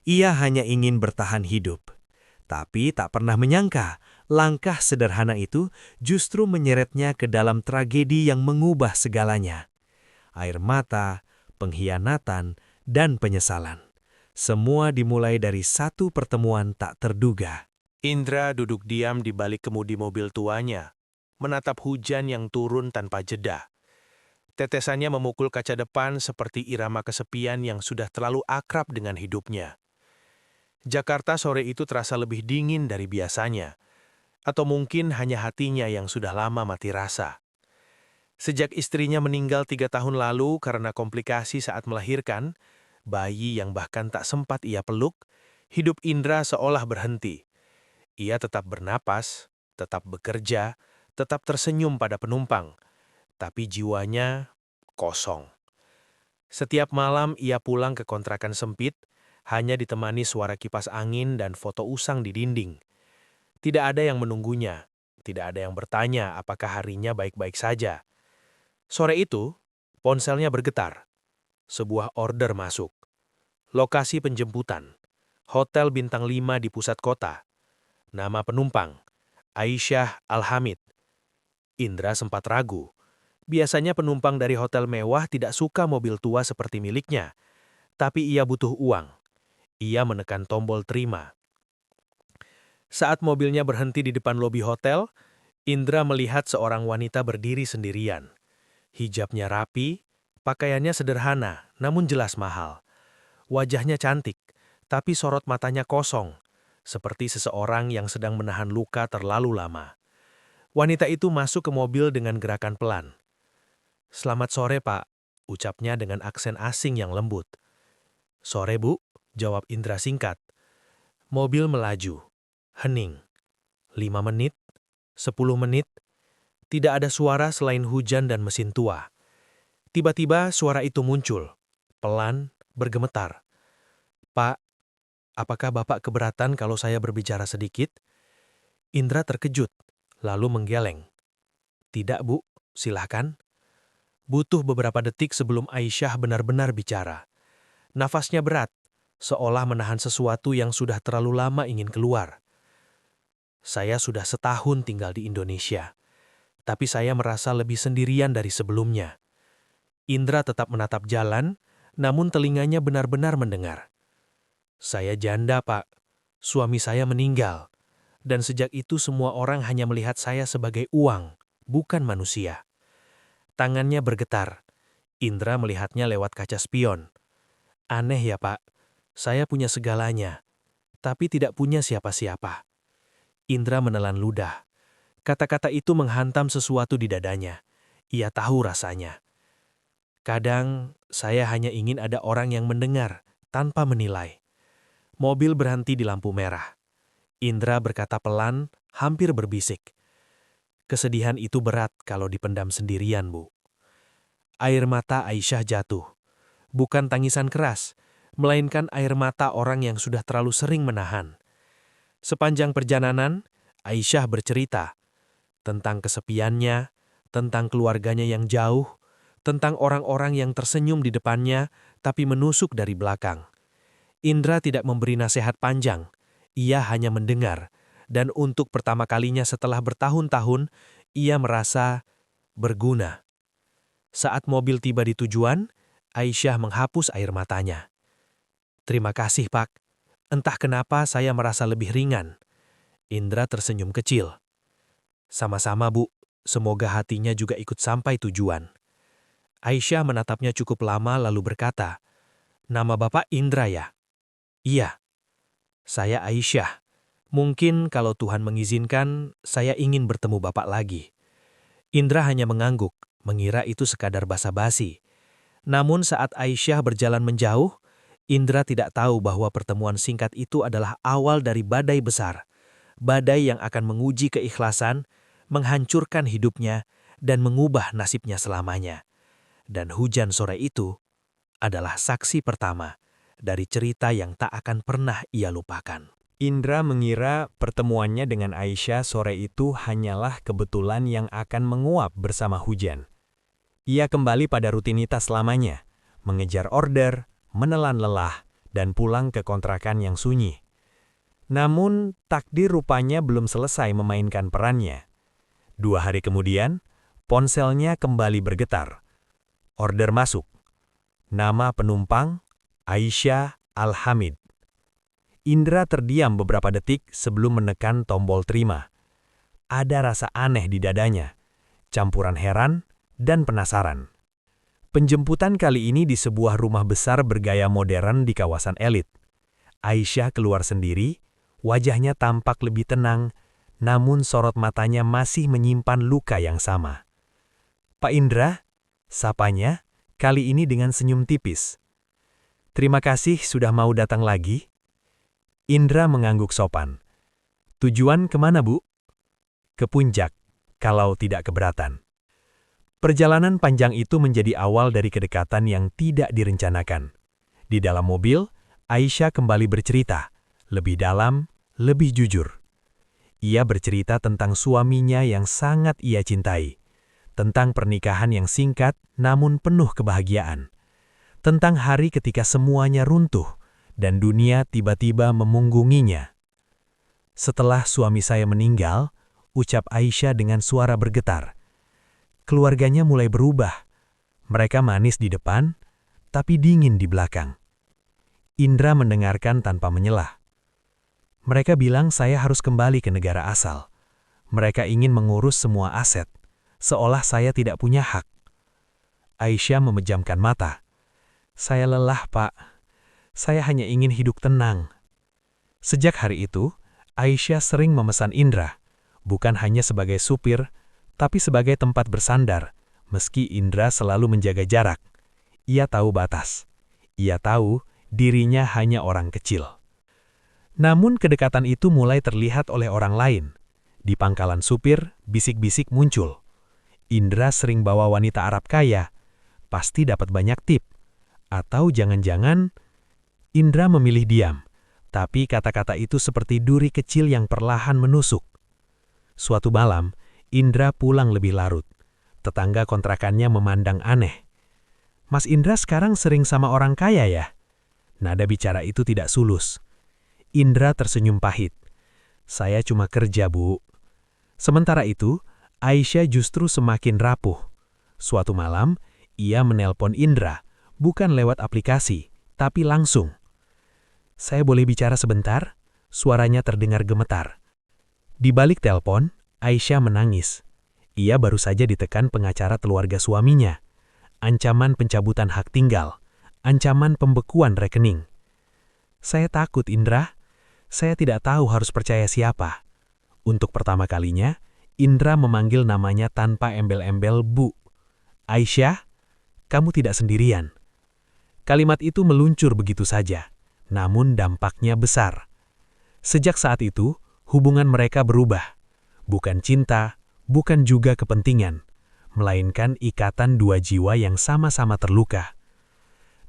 Ia hanya ingin bertahan hidup. Tapi tak pernah menyangka, langkah sederhana itu justru menyeretnya ke dalam tragedi yang mengubah segalanya. Air mata, pengkhianatan, dan penyesalan. Semua dimulai dari satu pertemuan tak terduga. Indra duduk diam di balik kemudi mobil tuanya, menatap hujan yang turun tanpa jeda. Tetesannya memukul kaca depan seperti irama kesepian yang sudah terlalu akrab dengan hidupnya. Jakarta sore itu terasa lebih dingin dari biasanya, atau mungkin hanya hatinya yang sudah lama mati rasa. Sejak istrinya meninggal 3 tahun lalu karena komplikasi saat melahirkan, bayi yang bahkan tak sempat ia peluk, hidup Indra seolah berhenti. Ia tetap bernapas, tetap bekerja, tetap tersenyum pada penumpang, tapi jiwanya kosong. Setiap malam ia pulang ke kontrakan sempit, hanya ditemani suara kipas angin dan foto usang di dinding. Tidak ada yang menunggunya, tidak ada yang bertanya apakah harinya baik-baik saja. Sore itu, ponselnya bergetar. Sebuah order masuk. Lokasi penjemputan. Hotel bintang 5 di pusat kota. Nama penumpang, Aisyah Alhamid. Indra sempat ragu. Biasanya penumpang dari hotel mewah tidak suka mobil tua seperti miliknya. Tapi ia butuh uang. Ia menekan tombol terima. Saat mobilnya berhenti di depan lobi hotel, Indra melihat seorang wanita berdiri sendirian. Hijabnya rapi, pakaiannya sederhana, namun jelas mahal. Wajahnya cantik, tapi sorot matanya kosong, seperti seseorang yang sedang menahan luka terlalu lama. Wanita itu masuk ke mobil dengan gerakan pelan. "Selamat sore, Pak," ucapnya dengan aksen asing yang lembut. "Sore, Bu," jawab Indra singkat. Mobil melaju. Hening. 5 menit, 10 menit, tidak ada suara selain hujan dan mesin tua. Tiba-tiba suara itu muncul, pelan, bergemetar. "Pak, apakah Bapak keberatan kalau saya berbicara sedikit?" Indra terkejut, lalu menggeleng. "Tidak, Bu, silahkan." Butuh beberapa detik sebelum Aisyah benar-benar bicara. Nafasnya berat, seolah menahan sesuatu yang sudah terlalu lama ingin keluar. "Saya sudah setahun tinggal di Indonesia, tapi saya merasa lebih sendirian dari sebelumnya." Indra tetap menatap jalan, namun telinganya benar-benar mendengar. "Saya janda, Pak. Suami saya meninggal. Dan sejak itu semua orang hanya melihat saya sebagai uang, bukan manusia." Tangannya bergetar. Indra melihatnya lewat kaca spion. "Aneh ya, Pak. Saya punya segalanya, tapi tidak punya siapa-siapa." Indra menelan ludah. Kata-kata itu menghantam sesuatu di dadanya. Ia tahu rasanya. "Kadang, saya hanya ingin ada orang yang mendengar, tanpa menilai." Mobil berhenti di lampu merah. Indra berkata pelan, hampir berbisik. "Kesedihan itu berat kalau dipendam sendirian, Bu." Air mata Aisyah jatuh. Bukan tangisan keras, melainkan air mata orang yang sudah terlalu sering menahan. Sepanjang perjalanan, Aisyah bercerita tentang kesepiannya, tentang keluarganya yang jauh, tentang orang-orang yang tersenyum di depannya tapi menusuk dari belakang. Indra tidak memberi nasihat panjang, ia hanya mendengar, dan untuk pertama kalinya setelah bertahun-tahun, ia merasa berguna. Saat mobil tiba di tujuan, Aisyah menghapus air matanya. "Terima kasih, Pak. Entah kenapa saya merasa lebih ringan." Indra tersenyum kecil. "Sama-sama, Bu. Semoga hatinya juga ikut sampai tujuan." Aisyah menatapnya cukup lama lalu berkata, "Nama Bapak Indra ya?" "Iya." "Saya Aisyah. Mungkin kalau Tuhan mengizinkan, saya ingin bertemu Bapak lagi." Indra hanya mengangguk, mengira itu sekadar basa-basi. Namun saat Aisyah berjalan menjauh, Indra tidak tahu bahwa pertemuan singkat itu adalah awal dari badai besar. Badai yang akan menguji keikhlasan, menghancurkan hidupnya, dan mengubah nasibnya selamanya. Dan hujan sore itu adalah saksi pertama dari cerita yang tak akan pernah ia lupakan. Indra mengira pertemuannya dengan Aisyah sore itu hanyalah kebetulan yang akan menguap bersama hujan. Ia kembali pada rutinitas lamanya, mengejar order, menelan lelah, dan pulang ke kontrakan yang sunyi. Namun, takdir rupanya belum selesai memainkan perannya. 2 hari kemudian, ponselnya kembali bergetar. Order masuk. Nama penumpang, Aisyah Al-Hamid. Indra terdiam beberapa detik sebelum menekan tombol terima. Ada rasa aneh di dadanya, campuran heran dan penasaran. Penjemputan kali ini di sebuah rumah besar bergaya modern di kawasan elit. Aisyah keluar sendiri, wajahnya tampak lebih tenang, namun sorot matanya masih menyimpan luka yang sama. "Pak Indra," sapanya, kali ini dengan senyum tipis. "Terima kasih sudah mau datang lagi." Indra mengangguk sopan. "Tujuan kemana, Bu?" "Ke puncak, kalau tidak keberatan." Perjalanan panjang itu menjadi awal dari kedekatan yang tidak direncanakan. Di dalam mobil, Aisyah kembali bercerita, lebih dalam, lebih jujur. Ia bercerita tentang suaminya yang sangat ia cintai, tentang pernikahan yang singkat namun penuh kebahagiaan, tentang hari ketika semuanya runtuh dan dunia tiba-tiba memunggunginya. "Setelah suami saya meninggal," ucap Aisyah dengan suara bergetar, "keluarganya mulai berubah. Mereka manis di depan, tapi dingin di belakang." Indra mendengarkan tanpa menyelah. "Mereka bilang saya harus kembali ke negara asal. Mereka ingin mengurus semua aset, seolah saya tidak punya hak." Aisyah memejamkan mata. "Saya lelah, Pak. Saya hanya ingin hidup tenang." Sejak hari itu, Aisyah sering memesan Indra, bukan hanya sebagai supir, tapi sebagai tempat bersandar, meski Indra selalu menjaga jarak. Ia tahu batas. Ia tahu dirinya hanya orang kecil. Namun kedekatan itu mulai terlihat oleh orang lain. Di pangkalan supir, bisik-bisik muncul. Indra sering bawa wanita Arab kaya, pasti dapat banyak tip. Atau jangan-jangan, Indra memilih diam, tapi kata-kata itu seperti duri kecil yang perlahan menusuk. Suatu malam, Indra pulang lebih larut. Tetangga kontrakannya memandang aneh. "Mas Indra sekarang sering sama orang kaya ya?" Nada bicara itu tidak sulus. Indra tersenyum pahit. "Saya cuma kerja, Bu." Sementara itu, Aisyah justru semakin rapuh. Suatu malam, ia menelpon Indra, bukan lewat aplikasi, tapi langsung. "Saya boleh bicara sebentar?" Suaranya terdengar gemetar. Di balik telepon, Aisyah menangis. Ia baru saja ditekan pengacara keluarga suaminya. Ancaman pencabutan hak tinggal, ancaman pembekuan rekening. "Saya takut, Indra. Saya tidak tahu harus percaya siapa." Untuk pertama kalinya, Indra memanggil namanya tanpa embel-embel Bu. "Aisyah, kamu tidak sendirian." Kalimat itu meluncur begitu saja, namun dampaknya besar. Sejak saat itu, hubungan mereka berubah. Bukan cinta, bukan juga kepentingan, melainkan ikatan dua jiwa yang sama-sama terluka.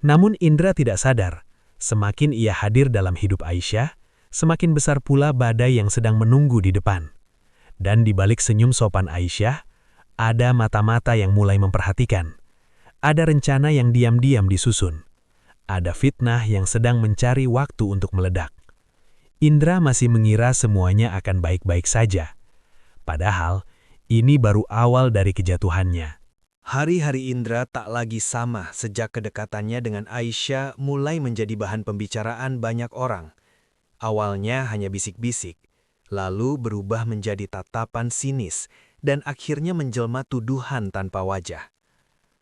Namun Indra tidak sadar, semakin ia hadir dalam hidup Aisyah, semakin besar pula badai yang sedang menunggu di depan. Dan di balik senyum sopan Aisyah, ada mata-mata yang mulai memperhatikan. Ada rencana yang diam-diam disusun. Ada fitnah yang sedang mencari waktu untuk meledak. Indra masih mengira semuanya akan baik-baik saja. Padahal, ini baru awal dari kejatuhannya. Hari-hari Indra tak lagi sama sejak kedekatannya dengan Aisyah mulai menjadi bahan pembicaraan banyak orang. Awalnya hanya bisik-bisik, lalu berubah menjadi tatapan sinis, dan akhirnya menjelma tuduhan tanpa wajah.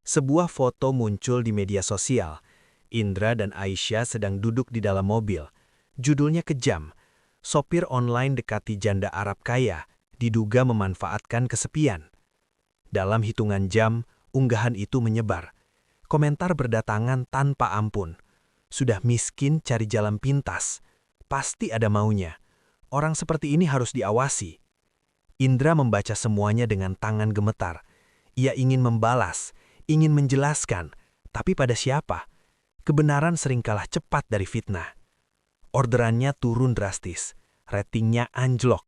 Sebuah foto muncul di media sosial. Indra dan Aisyah sedang duduk di dalam mobil. Judulnya kejam. Sopir online dekati janda Arab kaya, diduga memanfaatkan kesepian. Dalam hitungan jam, unggahan itu menyebar. Komentar berdatangan tanpa ampun. "Sudah miskin cari jalan pintas. Pasti ada maunya. Orang seperti ini harus diawasi." Indra membaca semuanya dengan tangan gemetar. Ia ingin membalas, ingin menjelaskan, tapi pada siapa? Kebenaran sering kalah cepat dari fitnah. Orderannya turun drastis, ratingnya anjlok.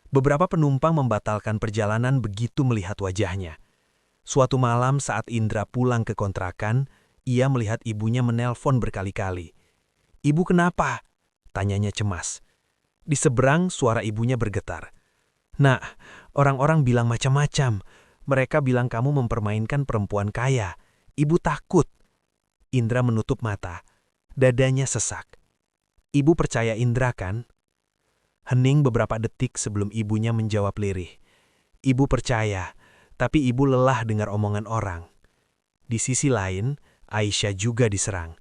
Beberapa penumpang membatalkan perjalanan begitu melihat wajahnya. Suatu malam saat Indra pulang ke kontrakan, ia melihat ibunya menelpon berkali-kali. "Ibu kenapa?" tanyanya cemas. Di seberang suara ibunya bergetar. "Nak, orang-orang bilang macam-macam. Mereka bilang kamu mempermainkan perempuan kaya. Ibu takut." Indra menutup mata. Dadanya sesak. "Ibu percaya Indra kan?" Hening beberapa detik sebelum ibunya menjawab lirih. "Ibu percaya, tapi ibu lelah dengar omongan orang." Di sisi lain, Aisyah juga diserang.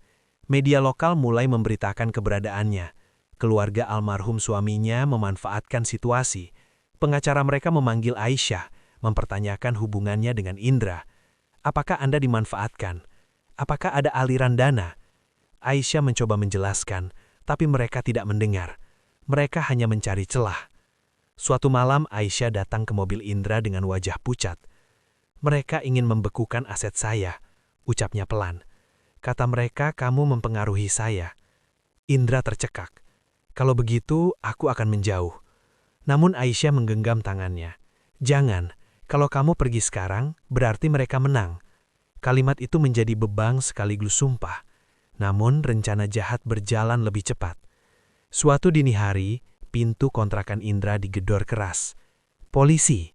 Media lokal mulai memberitakan keberadaannya. Keluarga almarhum suaminya memanfaatkan situasi. Pengacara mereka memanggil Aisyah, mempertanyakan hubungannya dengan Indra. "Apakah Anda dimanfaatkan? Apakah ada aliran dana?" Aisyah mencoba menjelaskan, tapi mereka tidak mendengar. Mereka hanya mencari celah. Suatu malam Aisyah datang ke mobil Indra dengan wajah pucat. "Mereka ingin membekukan aset saya," ucapnya pelan. "Kata mereka kamu mempengaruhi saya." Indra tercekak. "Kalau begitu, aku akan menjauh." Namun Aisyah menggenggam tangannya. "Jangan, kalau kamu pergi sekarang, berarti mereka menang." Kalimat itu menjadi beban sekaligus sumpah. Namun rencana jahat berjalan lebih cepat. Suatu dini hari, pintu kontrakan Indra digedor keras. "Polisi!"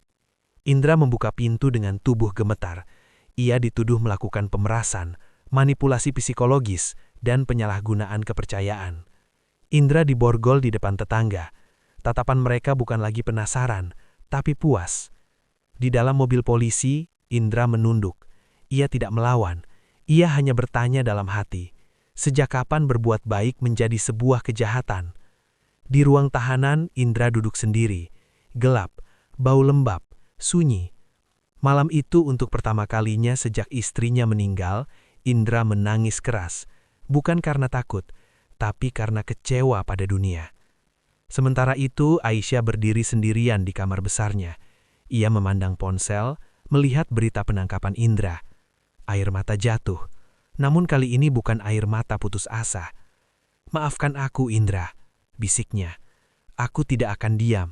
Indra membuka pintu dengan tubuh gemetar. Ia dituduh melakukan pemerasan, manipulasi psikologis, dan penyalahgunaan kepercayaan. Indra diborgol di depan tetangga. Tatapan mereka bukan lagi penasaran, tapi puas. Di dalam mobil polisi, Indra menunduk. Ia tidak melawan. Ia hanya bertanya dalam hati, sejak kapan berbuat baik menjadi sebuah kejahatan? Di ruang tahanan, Indra duduk sendiri. Gelap, bau lembab, sunyi. Malam itu untuk pertama kalinya sejak istrinya meninggal, Indra menangis keras. Bukan karena takut, tapi karena kecewa pada dunia. Sementara itu, Aisyah berdiri sendirian di kamar besarnya. Ia memandang ponsel, melihat berita penangkapan Indra. Air mata jatuh. Namun kali ini bukan air mata putus asa. "Maafkan aku, Indra," bisiknya. "Aku tidak akan diam."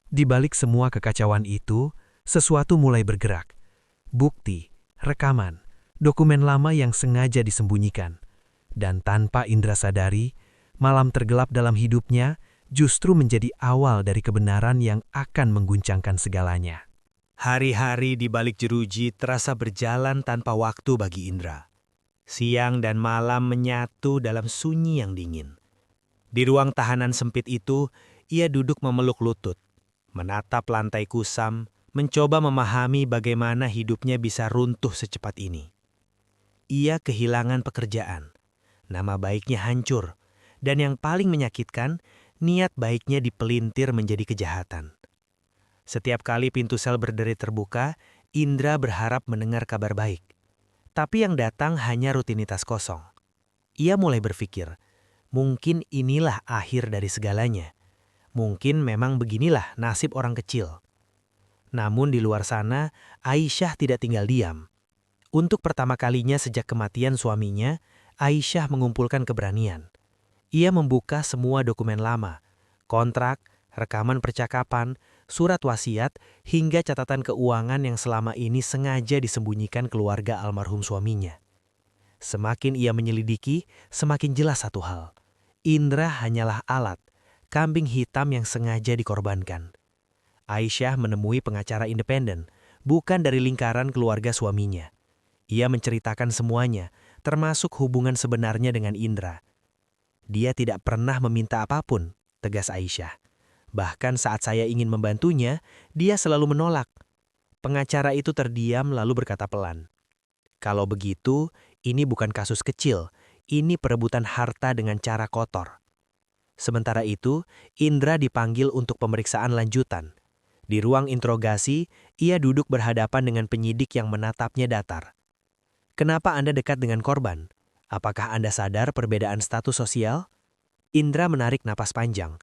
Di balik semua kekacauan itu, sesuatu mulai bergerak. Bukti, rekaman, dokumen lama yang sengaja disembunyikan. Dan tanpa Indra sadari, malam tergelap dalam hidupnya justru menjadi awal dari kebenaran yang akan mengguncangkan segalanya. Hari-hari di balik jeruji terasa berjalan tanpa waktu bagi Indra. Siang dan malam menyatu dalam sunyi yang dingin. Di ruang tahanan sempit itu, ia duduk memeluk lutut, menatap lantai kusam, mencoba memahami bagaimana hidupnya bisa runtuh secepat ini. Ia kehilangan pekerjaan, nama baiknya hancur, dan yang paling menyakitkan, niat baiknya dipelintir menjadi kejahatan. Setiap kali pintu sel berderi terbuka, Indra berharap mendengar kabar baik. Tapi yang datang hanya rutinitas kosong. Ia mulai berpikir, mungkin inilah akhir dari segalanya. Mungkin memang beginilah nasib orang kecil. Namun di luar sana, Aisyah tidak tinggal diam. Untuk pertama kalinya sejak kematian suaminya, Aisyah mengumpulkan keberanian. Ia membuka semua dokumen lama, kontrak, rekaman percakapan, surat wasiat, hingga catatan keuangan yang selama ini sengaja disembunyikan keluarga almarhum suaminya. Semakin ia menyelidiki, semakin jelas satu hal. Indra hanyalah alat, kambing hitam yang sengaja dikorbankan. Aisyah menemui pengacara independen, bukan dari lingkaran keluarga suaminya. Ia menceritakan semuanya, termasuk hubungan sebenarnya dengan Indra. "Dia tidak pernah meminta apapun," tegas Aisyah. "Bahkan saat saya ingin membantunya, dia selalu menolak." Pengacara itu terdiam lalu berkata pelan, "Kalau begitu, ini bukan kasus kecil, ini perebutan harta dengan cara kotor." Sementara itu, Indra dipanggil untuk pemeriksaan lanjutan. Di ruang interogasi, ia duduk berhadapan dengan penyidik yang menatapnya datar. "Kenapa Anda dekat dengan korban? Apakah Anda sadar perbedaan status sosial?" Indra menarik napas panjang.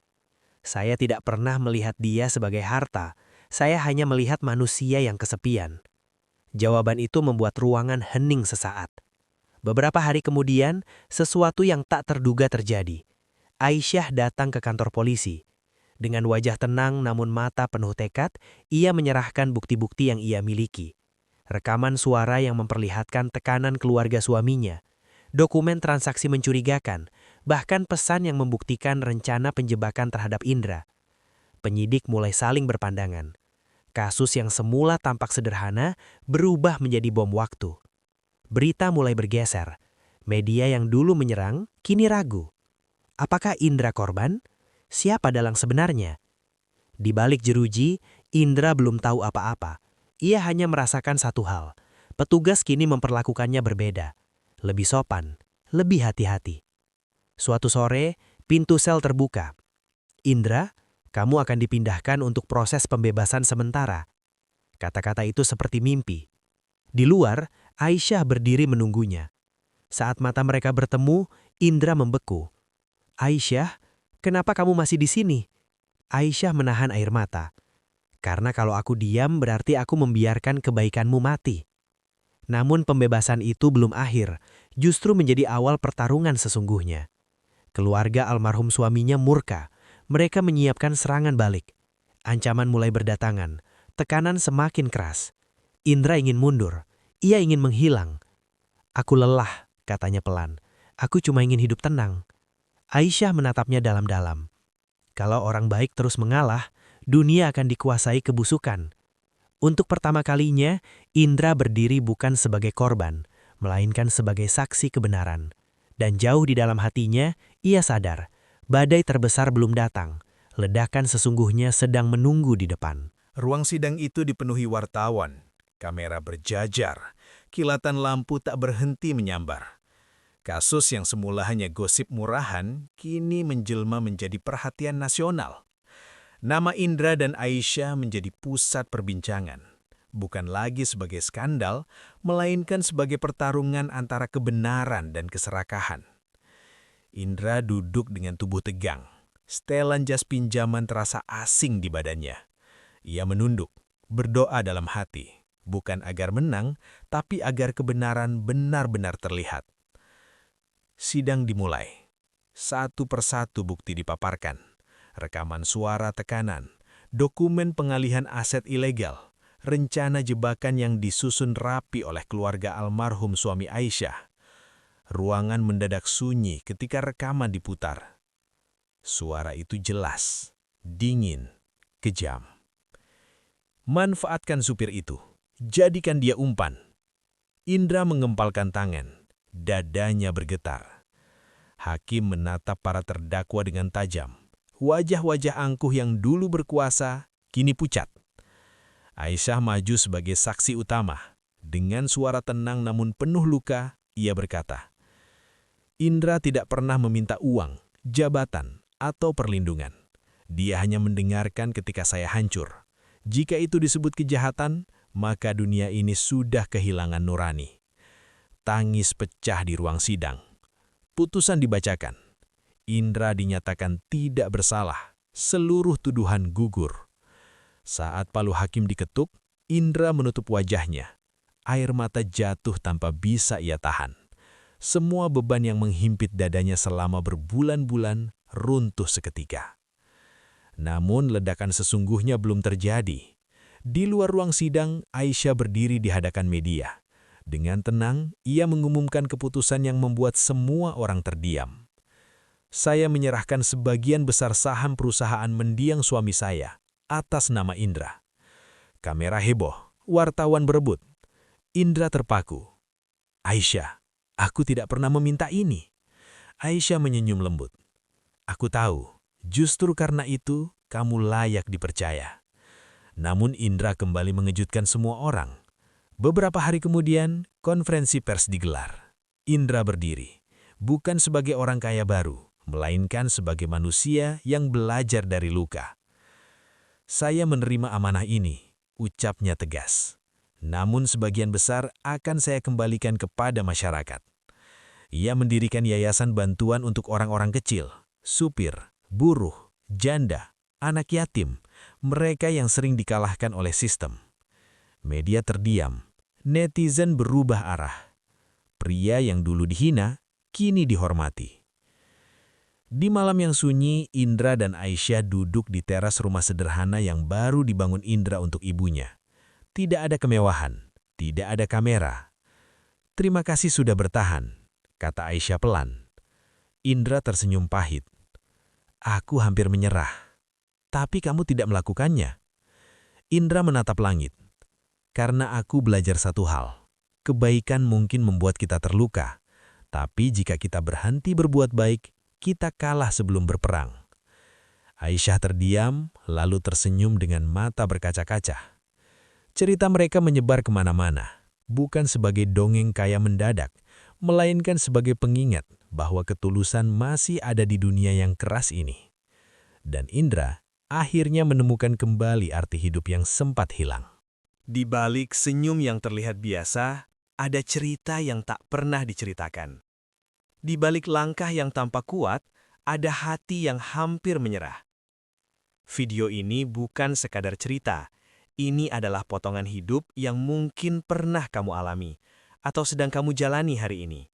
"Saya tidak pernah melihat dia sebagai harta, saya hanya melihat manusia yang kesepian." Jawaban itu membuat ruangan hening sesaat. Beberapa hari kemudian, sesuatu yang tak terduga terjadi. Aisyah datang ke kantor polisi. Dengan wajah tenang namun mata penuh tekad, ia menyerahkan bukti-bukti yang ia miliki. Rekaman suara yang memperlihatkan tekanan keluarga suaminya, dokumen transaksi mencurigakan, bahkan pesan yang membuktikan rencana penjebakan terhadap Indra. Penyidik mulai saling berpandangan. Kasus yang semula tampak sederhana berubah menjadi bom waktu. Berita mulai bergeser. Media yang dulu menyerang kini ragu. Apakah Indra korban? Siapa dalang sebenarnya? Di balik jeruji, Indra belum tahu apa-apa. Ia hanya merasakan satu hal. Petugas kini memperlakukannya berbeda. Lebih sopan, lebih hati-hati. Suatu sore, pintu sel terbuka. Indra, kamu akan dipindahkan untuk proses pembebasan sementara. Kata-kata itu seperti mimpi. Di luar, Aisyah berdiri menunggunya. Saat mata mereka bertemu, Indra membeku. Aisyah, kenapa kamu masih di sini? Aisyah menahan air mata. Karena kalau aku diam berarti aku membiarkan kebaikanmu mati. Namun pembebasan itu belum akhir, justru menjadi awal pertarungan sesungguhnya. Keluarga almarhum suaminya murka. Mereka menyiapkan serangan balik. Ancaman mulai berdatangan. Tekanan semakin keras. Indra ingin mundur. Ia ingin menghilang. Aku lelah, katanya pelan. Aku cuma ingin hidup tenang. Aisyah menatapnya dalam-dalam. Kalau orang baik terus mengalah, dunia akan dikuasai kebusukan. Untuk pertama kalinya, Indra berdiri bukan sebagai korban, melainkan sebagai saksi kebenaran. Dan jauh di dalam hatinya, ia sadar, badai terbesar belum datang. Ledakan sesungguhnya sedang menunggu di depan. Ruang sidang itu dipenuhi wartawan. Kamera berjajar. Kilatan lampu tak berhenti menyambar. Kasus yang semula hanya gosip murahan, kini menjelma menjadi perhatian nasional. Nama Indra dan Aisyah menjadi pusat perbincangan. Bukan lagi sebagai skandal, melainkan sebagai pertarungan antara kebenaran dan keserakahan. Indra duduk dengan tubuh tegang. Setelan jas pinjaman terasa asing di badannya. Ia menunduk, berdoa dalam hati. Bukan agar menang, tapi agar kebenaran benar-benar terlihat. Sidang dimulai. Satu persatu bukti dipaparkan. Rekaman suara tekanan, dokumen pengalihan aset ilegal, rencana jebakan yang disusun rapi oleh keluarga almarhum suami Aisyah. Ruangan mendadak sunyi ketika rekaman diputar. Suara itu jelas, dingin, kejam. Manfaatkan supir itu, jadikan dia umpan. Indra mengempalkan tangan, dadanya bergetar. Hakim menatap para terdakwa dengan tajam. Wajah-wajah angkuh yang dulu berkuasa, kini pucat. Aisyah maju sebagai saksi utama. Dengan suara tenang namun penuh luka, ia berkata, Indra tidak pernah meminta uang, jabatan, atau perlindungan. Dia hanya mendengarkan ketika saya hancur. Jika itu disebut kejahatan, maka dunia ini sudah kehilangan nurani. Tangis pecah di ruang sidang. Putusan dibacakan. Indra dinyatakan tidak bersalah. Seluruh tuduhan gugur. Saat palu hakim diketuk, Indra menutup wajahnya. Air mata jatuh tanpa bisa ia tahan. Semua beban yang menghimpit dadanya selama berbulan-bulan runtuh seketika. Namun ledakan sesungguhnya belum terjadi. Di luar ruang sidang, Aisyah berdiri di hadapan media. Dengan tenang, ia mengumumkan keputusan yang membuat semua orang terdiam. Saya menyerahkan sebagian besar saham perusahaan mendiang suami saya atas nama Indra. Kamera heboh, wartawan berebut. Indra terpaku. Aisyah, aku tidak pernah meminta ini. Aisyah menyenyum lembut. Aku tahu, justru karena itu kamu layak dipercaya. Namun Indra kembali mengejutkan semua orang. Beberapa hari kemudian, konferensi pers digelar. Indra berdiri, bukan sebagai orang kaya baru, melainkan sebagai manusia yang belajar dari luka. Saya menerima amanah ini, ucapnya tegas. Namun sebagian besar akan saya kembalikan kepada masyarakat. Ia mendirikan yayasan bantuan untuk orang-orang kecil, supir, buruh, janda, anak yatim, mereka yang sering dikalahkan oleh sistem. Media terdiam, netizen berubah arah. Pria yang dulu dihina, kini dihormati. Di malam yang sunyi, Indra dan Aisyah duduk di teras rumah sederhana yang baru dibangun Indra untuk ibunya. Tidak ada kemewahan, tidak ada kamera. Terima kasih sudah bertahan, kata Aisyah pelan. Indra tersenyum pahit. Aku hampir menyerah. Tapi kamu tidak melakukannya. Indra menatap langit. Karena aku belajar satu hal. Kebaikan mungkin membuat kita terluka. Tapi jika kita berhenti berbuat baik, kita kalah sebelum berperang. Aisyah terdiam, lalu tersenyum dengan mata berkaca-kaca. Cerita mereka menyebar kemana-mana, bukan sebagai dongeng kaya mendadak, melainkan sebagai pengingat bahwa ketulusan masih ada di dunia yang keras ini. Dan Indra akhirnya menemukan kembali arti hidup yang sempat hilang. Di balik senyum yang terlihat biasa, ada cerita yang tak pernah diceritakan. Di balik langkah yang tampak kuat, ada hati yang hampir menyerah. Video ini bukan sekadar cerita. Ini adalah potongan hidup yang mungkin pernah kamu alami atau sedang kamu jalani hari ini.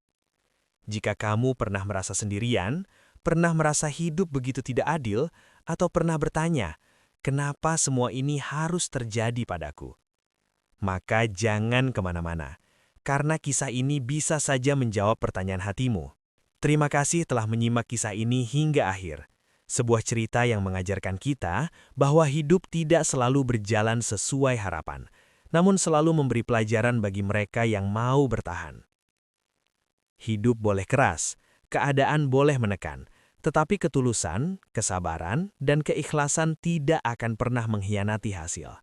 Jika kamu pernah merasa sendirian, pernah merasa hidup begitu tidak adil, atau pernah bertanya, kenapa semua ini harus terjadi padaku? Maka jangan kemana-mana, karena kisah ini bisa saja menjawab pertanyaan hatimu. Terima kasih telah menyimak kisah ini hingga akhir. Sebuah cerita yang mengajarkan kita bahwa hidup tidak selalu berjalan sesuai harapan, namun selalu memberi pelajaran bagi mereka yang mau bertahan. Hidup boleh keras, keadaan boleh menekan, tetapi ketulusan, kesabaran, dan keikhlasan tidak akan pernah mengkhianati hasil.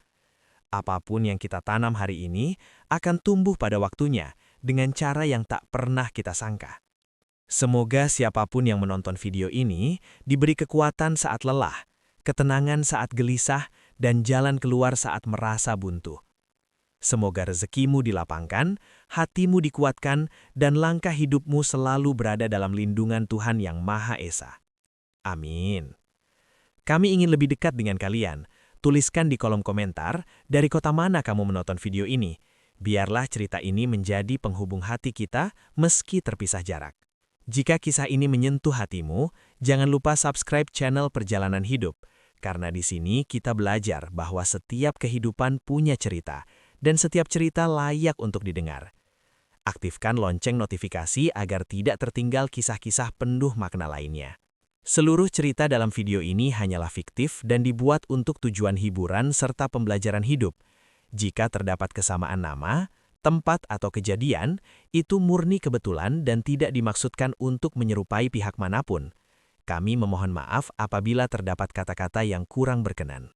Apapun yang kita tanam hari ini akan tumbuh pada waktunya dengan cara yang tak pernah kita sangka. Semoga siapapun yang menonton video ini diberi kekuatan saat lelah, ketenangan saat gelisah, dan jalan keluar saat merasa buntu. Semoga rezekimu dilapangkan, hatimu dikuatkan, dan langkah hidupmu selalu berada dalam lindungan Tuhan Yang Maha Esa. Amin. Kami ingin lebih dekat dengan kalian. Tuliskan di kolom komentar dari kota mana kamu menonton video ini. Biarlah cerita ini menjadi penghubung hati kita meski terpisah jarak. Jika kisah ini menyentuh hatimu, jangan lupa subscribe channel Perjalanan Hidup, karena di sini kita belajar bahwa setiap kehidupan punya cerita, dan setiap cerita layak untuk didengar. Aktifkan lonceng notifikasi agar tidak tertinggal kisah-kisah penuh makna lainnya. Seluruh cerita dalam video ini hanyalah fiktif dan dibuat untuk tujuan hiburan serta pembelajaran hidup. Jika terdapat kesamaan nama, tempat atau kejadian, itu murni kebetulan dan tidak dimaksudkan untuk menyerupai pihak manapun. Kami memohon maaf apabila terdapat kata-kata yang kurang berkenan.